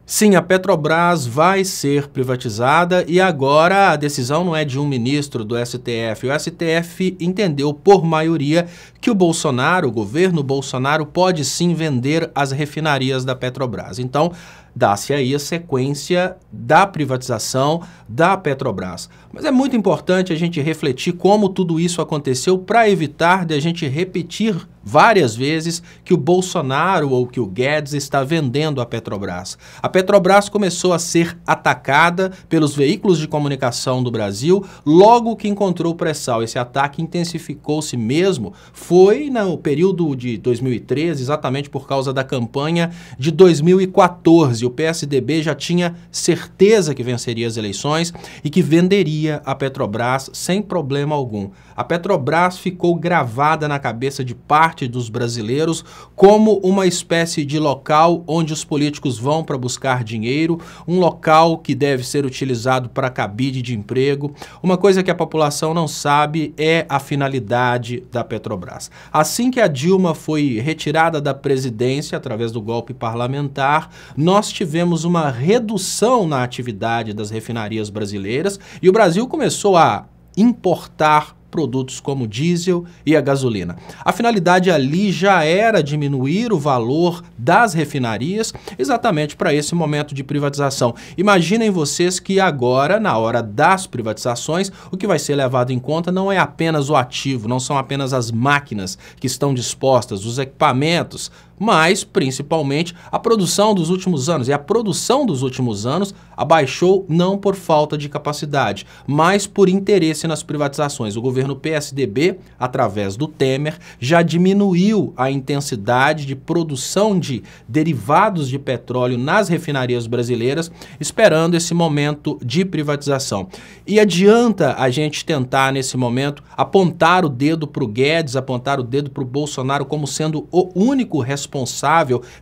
Sim, a Petrobras vai ser privatizada e agora a decisão não é de um ministro do STF. O STF entendeu por maioria que o Bolsonaro, o governo Bolsonaro, pode sim vender as refinarias da Petrobras. Então, dá-se aí a sequência da privatização da Petrobras. Mas é muito importante a gente refletir como tudo isso aconteceu para evitar de a gente repetir várias vezes que o Bolsonaro ou que o Guedes está vendendo a Petrobras. A Petrobras começou a ser atacada pelos veículos de comunicação do Brasil logo que encontrou pré-sal. Esse ataque intensificou-se mesmo, foi no período de 2013, exatamente por causa da campanha de 2014. O PSDB já tinha certeza que venceria as eleições e que venderia a Petrobras sem problema algum. A Petrobras ficou gravada na cabeça de parte dos brasileiros como uma espécie de local onde os políticos vão para buscar dinheiro, um local que deve ser utilizado para cabide de emprego. Uma coisa que a população não sabe é a finalidade da Petrobras. Assim que a Dilma foi retirada da presidência através do golpe parlamentar, nós tivemos uma redução na atividade das refinarias brasileiras e o Brasil começou a importar produtos como diesel e a gasolina. A finalidade ali já era diminuir o valor das refinarias exatamente para esse momento de privatização. Imaginem vocês que agora, na hora das privatizações, o que vai ser levado em conta não é apenas o ativo, não são apenas as máquinas que estão dispostas, os equipamentos, mas principalmente a produção dos últimos anos. E a produção dos últimos anos abaixou não por falta de capacidade, mas por interesse nas privatizações. O governo PSDB, através do Temer, já diminuiu a intensidade de produção de derivados de petróleo nas refinarias brasileiras, esperando esse momento de privatização. E adianta a gente tentar, nesse momento, apontar o dedo para o Guedes, apontar o dedo para o Bolsonaro como sendo o único responsável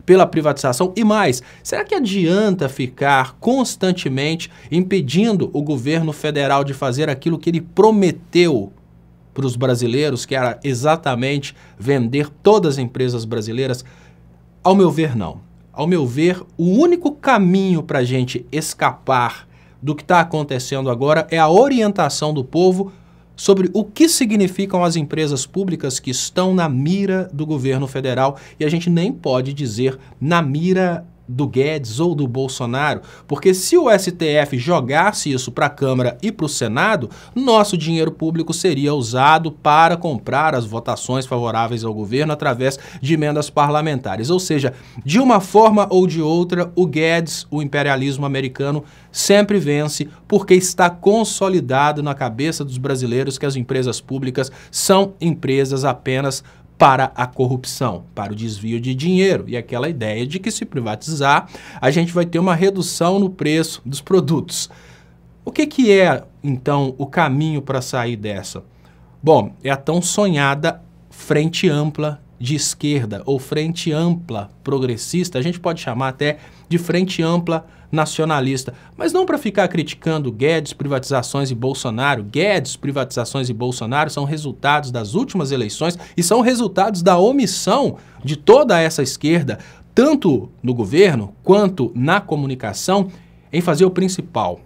pela privatização? E mais, será que adianta ficar constantemente impedindo o governo federal de fazer aquilo que ele prometeu para os brasileiros, que era exatamente vender todas as empresas brasileiras? Ao meu ver, não. Ao meu ver, o único caminho para a gente escapar do que está acontecendo agora é a orientação do povo sobre o que significam as empresas públicas que estão na mira do governo federal, e a gente nem pode dizer na mira do Guedes ou do Bolsonaro, porque se o STF jogasse isso para a Câmara e para o Senado, nosso dinheiro público seria usado para comprar as votações favoráveis ao governo através de emendas parlamentares. Ou seja, de uma forma ou de outra, o Guedes, o imperialismo americano, sempre vence porque está consolidado na cabeça dos brasileiros que as empresas públicas são empresas apenas para a corrupção, para o desvio de dinheiro e aquela ideia de que se privatizar a gente vai ter uma redução no preço dos produtos. O que é, então, o caminho para sair dessa? Bom, é a tão sonhada frente ampla de esquerda ou frente ampla progressista, a gente pode chamar até de frente ampla nacionalista, mas não para ficar criticando Guedes, privatizações e Bolsonaro. Guedes, privatizações e Bolsonaro são resultados das últimas eleições e são resultados da omissão de toda essa esquerda, tanto no governo quanto na comunicação, em fazer o principal.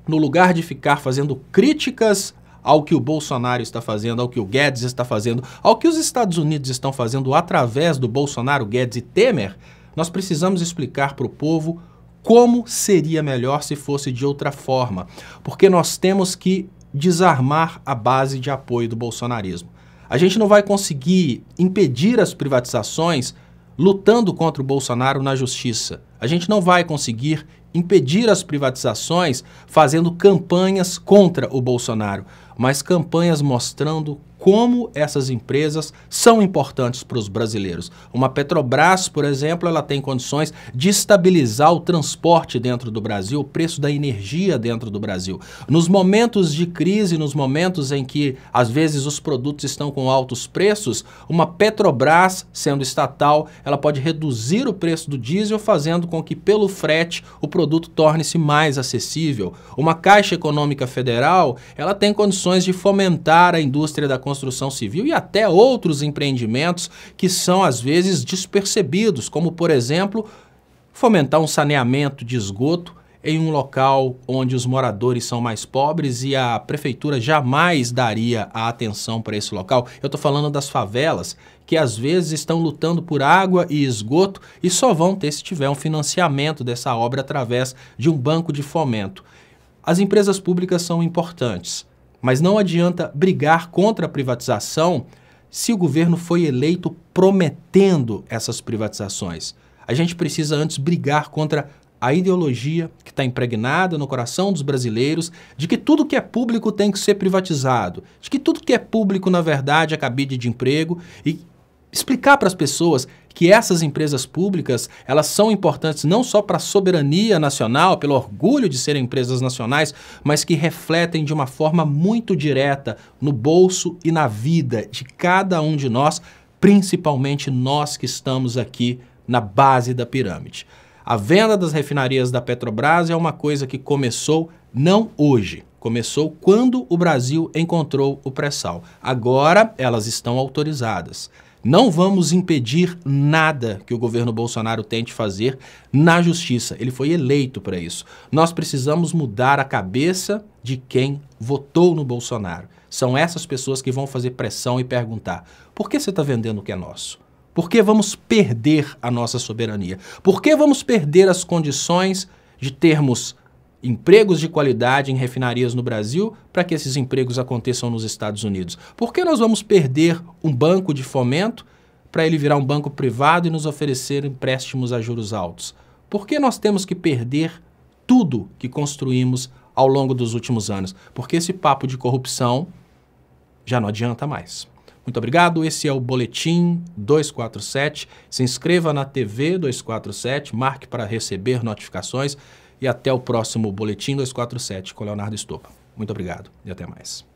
No lugar de ficar fazendo críticas ao que o Bolsonaro está fazendo, ao que o Guedes está fazendo, ao que os Estados Unidos estão fazendo através do Bolsonaro, Guedes e Temer, nós precisamos explicar para o povo como seria melhor se fosse de outra forma, porque nós temos que desarmar a base de apoio do bolsonarismo. A gente não vai conseguir impedir as privatizações lutando contra o Bolsonaro na justiça. A gente não vai conseguir impedir as privatizações fazendo campanhas contra o Bolsonaro, mas campanhas mostrando como essas empresas são importantes para os brasileiros. Uma Petrobras, por exemplo, ela tem condições de estabilizar o transporte dentro do Brasil, o preço da energia dentro do Brasil. Nos momentos de crise, nos momentos em que, às vezes, os produtos estão com altos preços, uma Petrobras, sendo estatal, ela pode reduzir o preço do diesel, fazendo com que, pelo frete, o produto torne-se mais acessível. Uma Caixa Econômica Federal, ela tem condições de fomentar a indústria da construção civil e até outros empreendimentos que são, às vezes, despercebidos, como, por exemplo, fomentar um saneamento de esgoto em um local onde os moradores são mais pobres e a prefeitura jamais daria a atenção para esse local. Eu estou falando das favelas, que às vezes estão lutando por água e esgoto e só vão ter se tiver um financiamento dessa obra através de um banco de fomento. As empresas públicas são importantes, mas não adianta brigar contra a privatização se o governo foi eleito prometendo essas privatizações. A gente precisa antes brigar contra a ideologia que está impregnada no coração dos brasileiros de que tudo que é público tem que ser privatizado, de que tudo que é público, na verdade, é cabide de emprego, e explicar para as pessoas que essas empresas públicas, elas são importantes não só para a soberania nacional, pelo orgulho de serem empresas nacionais, mas que refletem de uma forma muito direta no bolso e na vida de cada um de nós, principalmente nós que estamos aqui na base da pirâmide. A venda das refinarias da Petrobras é uma coisa que começou não hoje, começou quando o Brasil encontrou o pré-sal. Agora elas estão autorizadas. Não vamos impedir nada que o governo Bolsonaro tente fazer na justiça. Ele foi eleito para isso. Nós precisamos mudar a cabeça de quem votou no Bolsonaro. São essas pessoas que vão fazer pressão e perguntar: por que você está vendendo o que é nosso? Por que vamos perder a nossa soberania? Por que vamos perder as condições de termos empregos de qualidade em refinarias no Brasil para que esses empregos aconteçam nos Estados Unidos? Por que nós vamos perder um banco de fomento para ele virar um banco privado e nos oferecer empréstimos a juros altos? Por que nós temos que perder tudo que construímos ao longo dos últimos anos? Porque esse papo de corrupção já não adianta mais. Muito obrigado, esse é o Boletim 247. Se inscreva na TV 247, marque para receber notificações e até o próximo Boletim 247 com Leonardo Estopa. Muito obrigado e até mais.